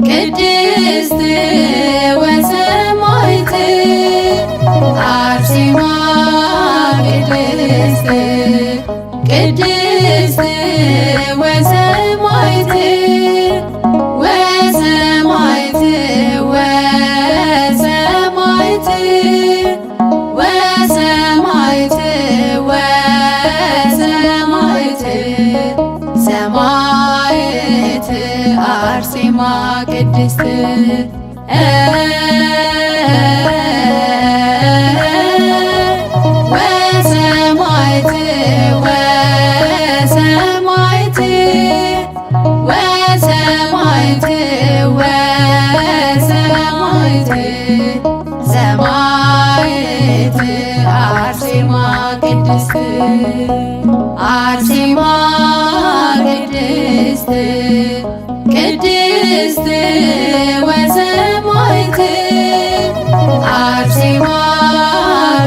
ቅድስት ወሰማዕት አርሴማ ቅድስት ቅድስት ወሰማዕት ወሰማዕት ወሰማዕት ወሰማዕት ወሰማዕት ሰማዕት አርሴማ ቅድስት ወሰማዕት ወሰማዕት ወሰማዕት ወሰማዕት ሰማዕት አርሴማ ቅድስት አርሴማ ቅድስት ቅድስት ወሰማዕት አርሴማ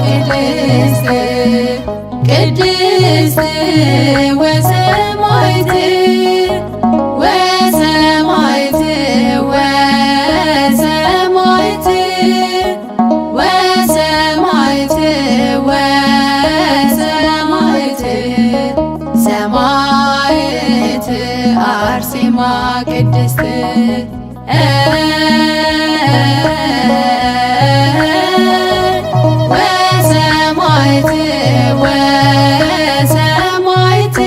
ቅድስት ቅድስት ወሰማዕት ወሰማዕት ወሰማዕት ወሰማዕት ወሰማዕት ሰማዕት አርሴማ ቅድስት ወሰማዕት ወሰማዕት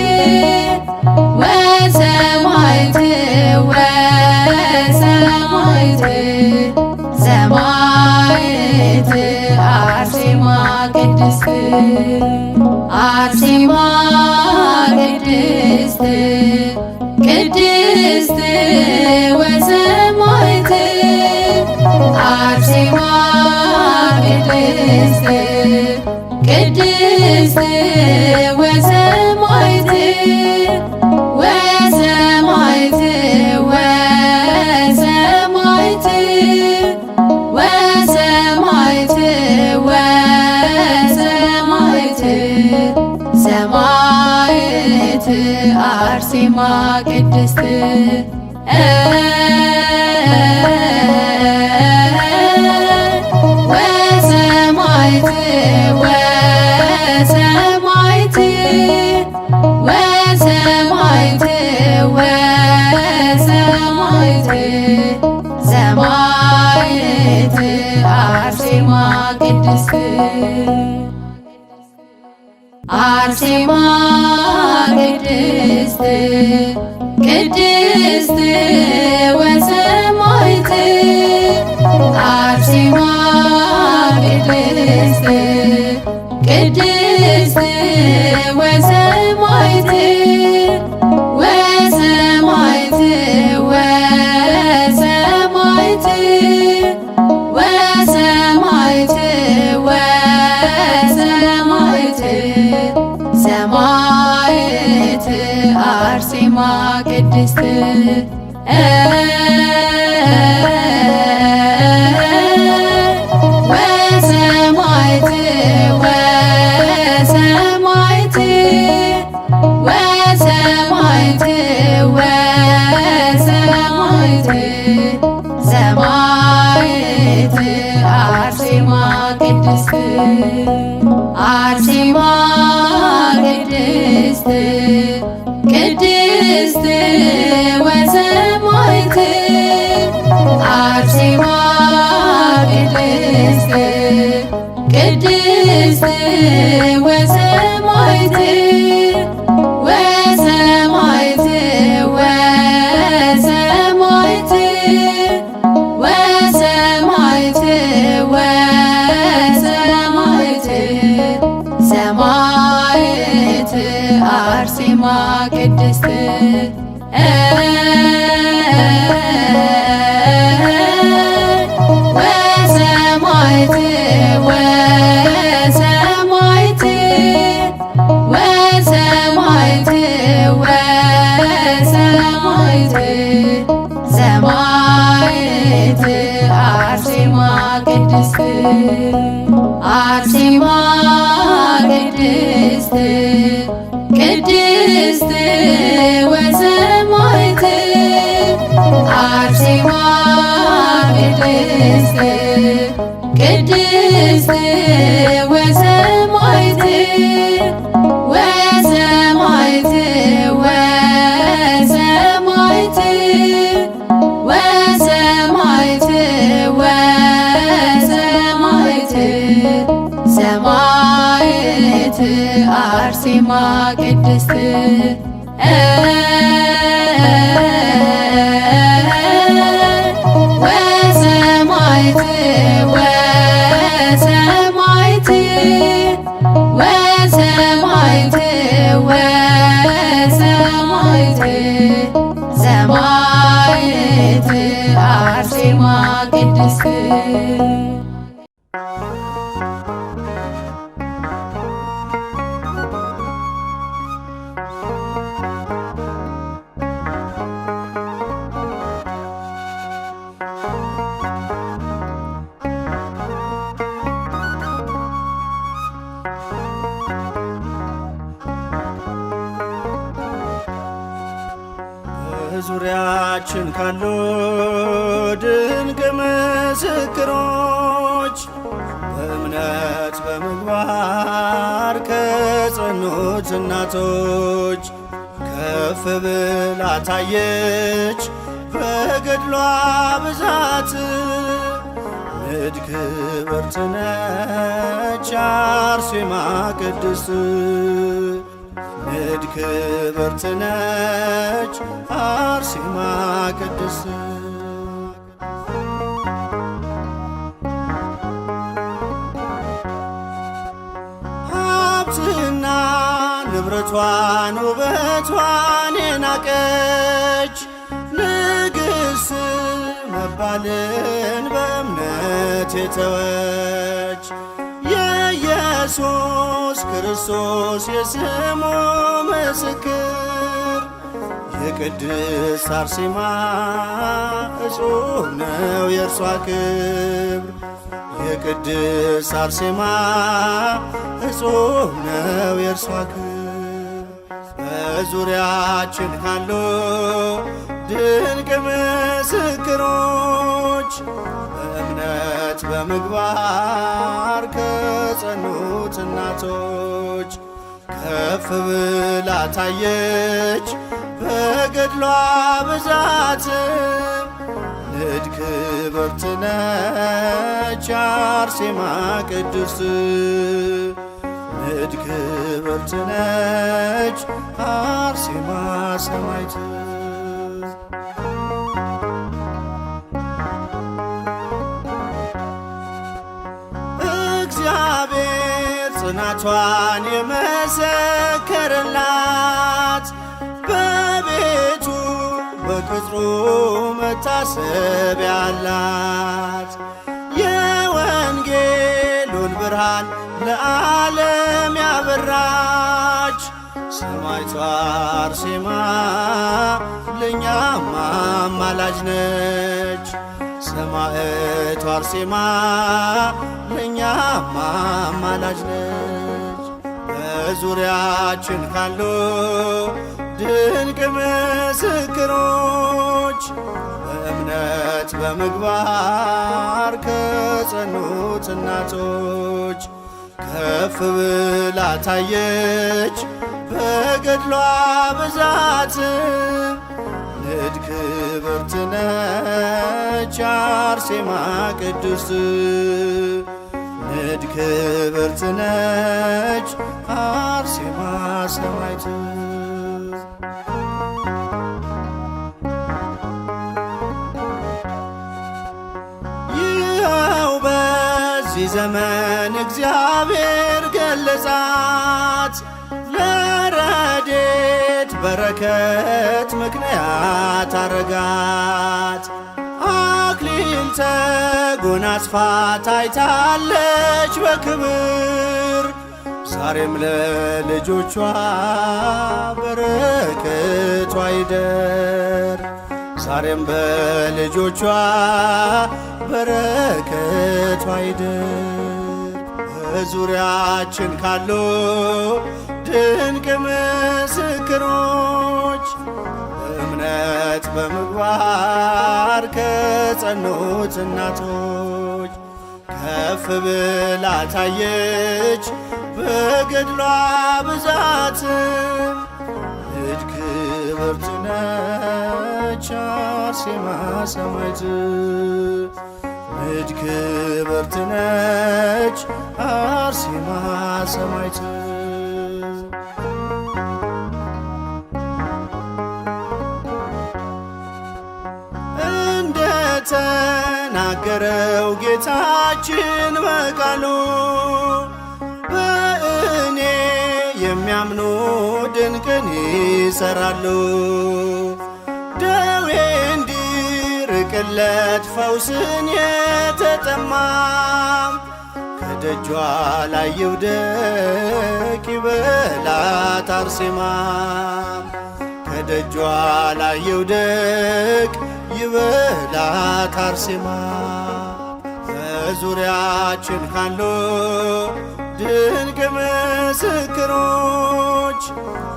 ወሰማዕት ወሰማዕት ሰማዕት አርሴማ ቅድስት አርሴማ ቅድስት ቅድስት ወሰማዕት አርሴማ ቅድስት ቅድስት ወሰማዕት ወሰማዕት ወሰማዕት ወሰማዕት ወሰማዕት ሰማዕት አርሴማ ቅድስት ወሰማዕት ወሰማዕት ወሰማዕት ወሰማዕት ሰማዕት አርሴማ ቅድስት አርሴማ ቅድስት ቅድስት ወሰማዕት አርሴማ ቅድስት ቅድስት ወሰማዕት ወሰማዕት ወሰማዕት ወሰማዕት ወሰማዕት ሰማዕት አርሴማ ቅድስት ወሰማዕት ወሰማዕት ወሰማዕት ወሰማዕት ሰማዕት አርሴማ ቅድስት አርሴማ ቅድስት ቅድስት ወሰማዕት አርሴማ ቅድስት ቅድስት ወሰማዕት ወሰማዕት ወሰማዕት ወሰማዕት ወሰማዕት ሰማዕት አርሴማ ቅድስት ወሰማዕት ወሰማዕት ወሰማዕት ወሰማዕት ሰማዕት አርሴማ ቅድስት አርሴማ ቅድስት ቅድስት ወሰማዕት ቅድስት ቅድስት ወሰማዕት ወሰማዕት ወሰማዕት ወሰማዕት ወሰማዕት ሰማዕት አርሴማ ቅድስት ወሰማዕት ወሰማዕት ወሰማዕት ወሰማዕት ሰማዕት አርሴማ ቅድስት በዙሪያችን ካሉ ድንቅ ምስክሮች በእምነት በምግባር ከጸኑት እናቶች ከፍ ብላ ታየች በገድሏ ብዛት። ንድ ክብርት ነች አርሴማ ቅድስት ንድ ክብርት ነች አርሴማ ቅድስት። ሀብትና ንብረቷን ውበቷን የናቀች ንግሥት መባልን በእምነት የተወች የኢየሱስ ክርስቶስ የስሙ ምስክር የቅድስት አርሴማ እጹብ ነው የእርሷ ክብር። የቅድስት አርሴማ እጹብ ነው የእርሷ ክብር። በዙሪያችን ካሉ ድንቅ ምስክሮች በእምነት በምግባር ከጸኑት እናቶች ከፍ ብላ ታየች በገድሏ ብዛት። ንድ ክብርት ነች አርሴማ ቅድስት ንድ ክብርት ነች አርሴማ ሰማዕት። እግዚአብሔር ጽናቷን የመሰከረላት በቤቱ በቅጥሩ መታሰቢያ አላት። የወንጌሉን ብርሃን ለዓለም ያበራች ሰማዕቷ አርሴማ ለእኛም አማላጅ ነች። ሰማዕቷ አርሴማ ለእኛም አማላጅ ነች። በዙሪያችን ካሉ ድንቅ ምስክሮች በእምነት በምግባር ከጸኑት እናቶች ከፍ ብላ ታየች በገድሏ ብዛት። ንድ ክብርት ነች አርሴማ ቅድስት ንድ ክብርት ነች አርሴማ ሰማዕት። ይኸው በዚህ ዘመን እግዚአብሔር ገለጻት ለረድኤት በረከት ምክንያት አረጋት። አክሊል ተጎናጽፋ ታይታለች በክብር ዛሬም ለልጆቿ በረከቷ ይደር። ዛሬም በልጆቿ በረከቷ ይደር። በዙሪያችን ካሉ ድንቅ ምስክሮች በእምነት በእምነት በምግባር ከጸኑት እናቶች ከፍ ብላ ታየች በገድሏ ብዛት። ልጅ ክብርት ነች አርሴማ ሰማዕት፣ ልጅ ክብርት ነች አርሴማ ሰማዕት። እንደተናገረው ጌታችን በቃሉ በእኔ የሚያምኑ ድንቅን ይሰራሉ። ደዌ እንዲርቅለት ፈውስን የተጠማ ከደጇ ላይ ይውደቅ ይበላት አርሴማ፣ ከደጇ ላይ ይውደቅ ይበላት አርሴማ። በዙሪያችን ካሉ ድንቅ ምስክሮች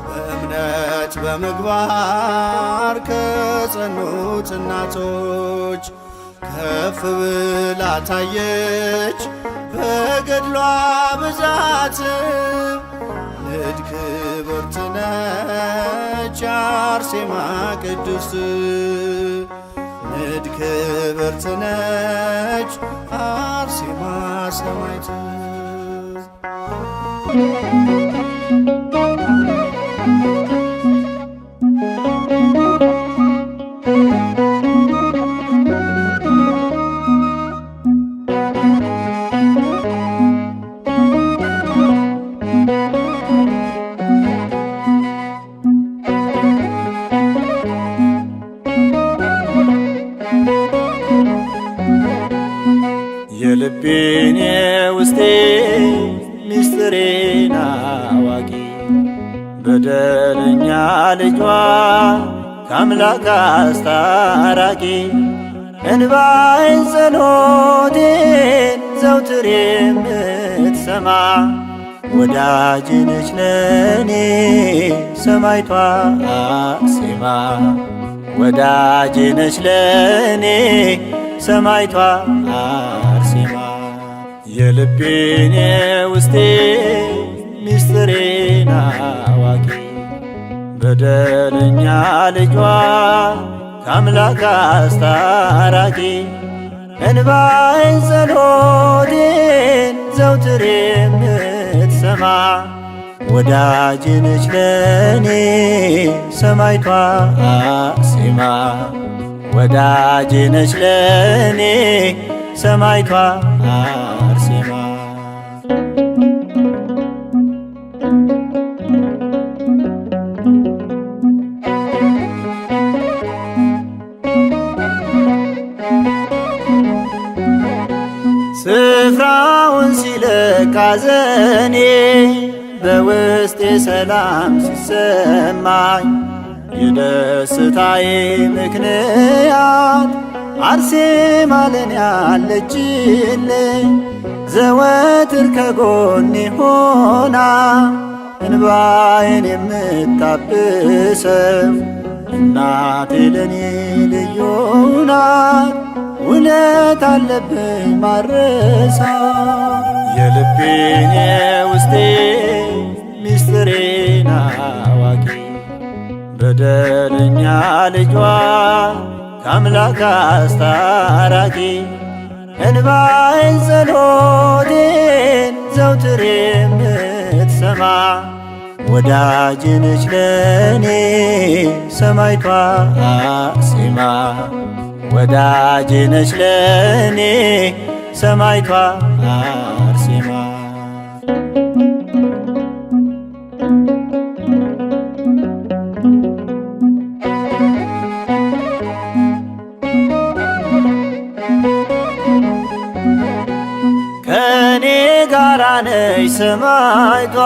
በእምነት በምግባር ከጸኑት እናቶች ከፍ ብላ ታየች በገድሏ ብዛት። ልጅ ክብርት ነች አርሴማ ቅድስት፣ ልጅ ክብርት ነች አርሴማ ሰማዕት። የልቤን የውስጤ ምስጢሬን አዋቂ በደለኛ ልጇ ከአምላክ አስታራቂ እንባዬን ጸሎቴን ዘውትር የምትሰማ ወዳጅ ነች ለኔ ሰማዕቷ አርሴማ፣ ወዳጅ ነች ለኔ ሰማዕቷ አርሴማ። የልቤን የውስጤ ምስጢሬን አዋቂ በደለኛ ልጇ ከአምላክ አስታራቂ እንባዬን ጸሎቴን ዘውትር የምትሰማ ወዳጅ ነች ለኔ ሰማዕቷ አርሴማ፣ ወዳጅ ነች ለኔ ሰማዕቷ አርሴማ። ስፍራውን ሲለቅ ሐዘኔ በውስጤ ሰላም ሲሰማኝ የደስታዬ ምክንያት አርሴማ ለኔ አለችልኝ። ዘወትር ከጎኔ ሆና እንባዬን የምታብሰው እናቴ ለኔ ልዩ ናት። ውለት አለብኝ ማረሳ የልቤን የውስጤ ምስጢሬን አዋቂ በደለኛ ልጇ ከአምላክ አስታራቂ እንባዬን ጸሎቴን ዘውትር የምትሰማ ወዳጅ ነች ለኔ ሰማዕቷ አርሴማ፣ ወዳጅ ነች ለኔ ሰማዕቷ አርሴማ። ከኔ ጋራ ነች ሰማዕቷ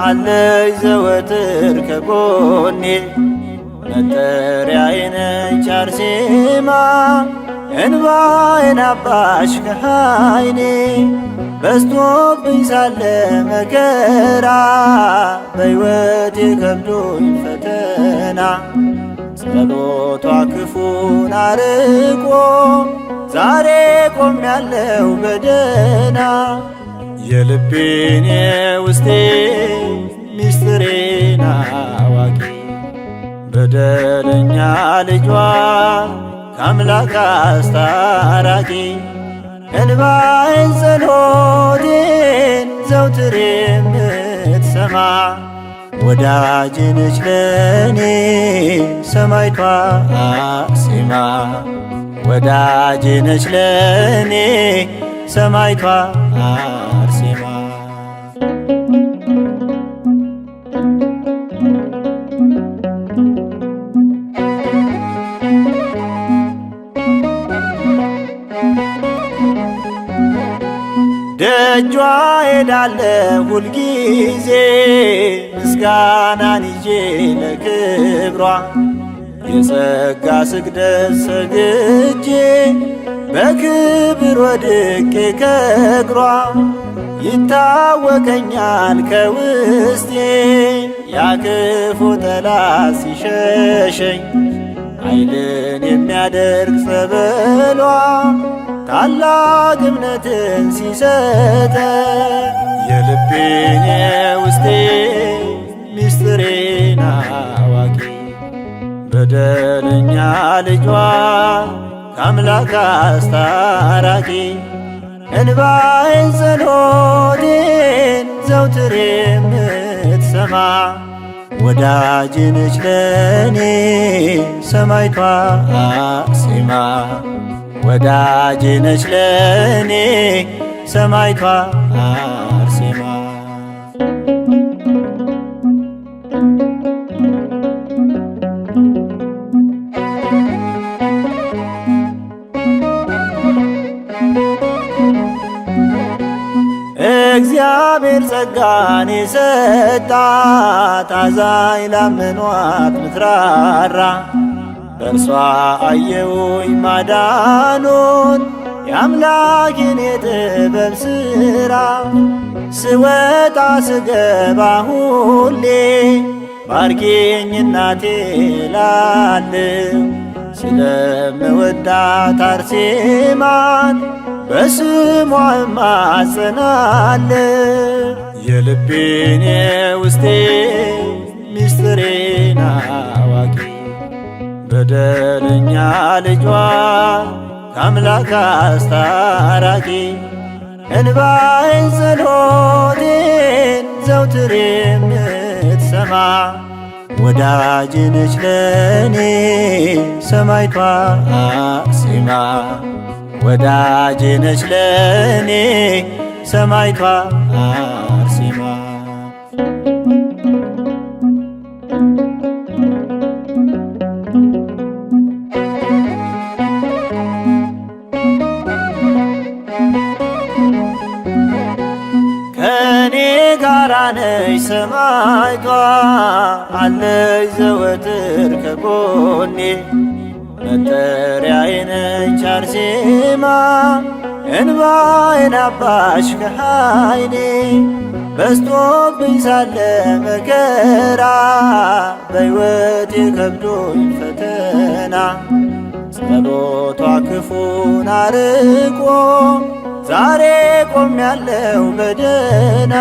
አለች ዘወትር ከጎኔ መጠሪያዬ ነች አርሴማ እንባዬን አባሽ ከዓይኔ በዝቶብኝ ሳለ መከራ በሕይወቴ ከብዶኝ ፈተና ጸሎቷ ክፉን አርቆ ዛሬ ቆሜያለሁ በደህና የልቤን የውስጤ ሚስጥሬን አዋቂ በደለኛ ልጇ ከአምላክ አስታራቂ እንባዬን ጸሎቴን ዘውትር የምትሰማ ወዳጄ ነች ለኔ ሰማዕቷ አርሴማ ወዳጄ ነች ለኔ ሰማዕቷ አርሴማ ደጇ ሄዳለሁ ሁልጊዜ ምስጋናን ይዤ ለክብሯ የጸጋ ስግደት ሰግጄ በክብር ወድቄ ከእግሯ ይታወቀኛል ከውስጤ ያክፉ ጠላት ሲሸሸኝ ኃይልን የሚያደርግ ጸበሏ ታላቅ እምነትን ሲሰጠ የልቤን የውስጤ ሚስጥሬን አዋቂ በደለኛ ልጇ ከአምላክ አስታራቂ እንባዬን ጸሎቴን ዘውትር የምትሰማ ወዳጄ ነች ለኔ ሰማዕቷ አርሴማ ወዳጄ ነች ለኔ ሰማዕቷ አርሴማ እግዚአብሔር ጸጋን የሰጣት አዛኝ ላመኗት ምትራራ በእርሷ አየሁኝ ማዳኑን የአምላኬን የጥበብ ሥራ ስወጣ ስገባ ሁሌ ባርኪኝ እናቴ እላለሁ ስለምወዳት አርሴማን በስሟ እማጸናለሁ የልቤን የውስጤ ሚስጥሬን አዋቂ በደለኛ ልጇ ከአምላክ አስታራቂ እንባዬን ጸሎቴን ዘውትር የምትሰማ ወዳጄ ነች ለኔ ሰማዕቷ አርሴማ ወዳጄ ነች ለኔ ሰማዕቷ አርሴማ ከኔ ጋራ ነች ሰማዕቷ አለች ዘወትር ከጎኔ መጠሪያዬ ነች አርሴማ እንባዬን አባሽ ከዓይኔ በዝቶብኝ ሳለ መከራ በሕይወቴ ከብዶኝ ፈተና ጸሎቷ ክፉን አርቆ ዛሬ ቆሜያለሁ በደህና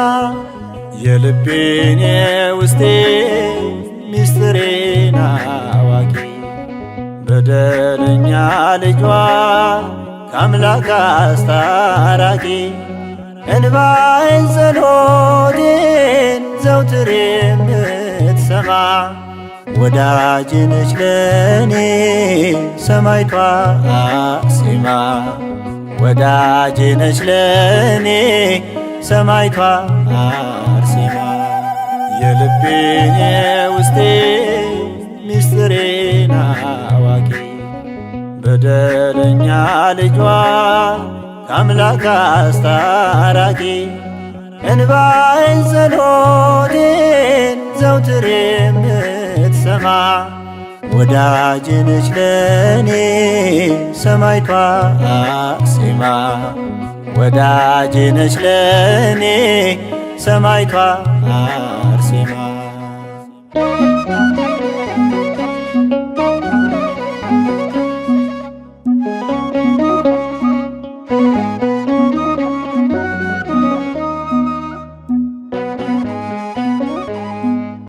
የልቤን የውስጤ ሚስጥሬን አዋቂ በደለኛ ልጇ ከአምላክ አስታራቂ እንባዬን ጸሎቴን ዘውትር የምትሰማ ወዳጄ ነች ለኔ ሰማዕቷ አርሴማ ወዳጄ ነች ለኔ ሰማዕቷ አርሴማ የልቤን የውስጤ ሚስጥሬን አዋቂ በደለኛ ልጇ ከአምላክ አስታራቂ እንባዬን ጸሎቴን ዘውትር የምትሰማ ወዳጄ ነች ለኔ ሰማዕቷ አርሴማ ወዳጄ ነች ለኔ ሰማዕቷ አርሴማ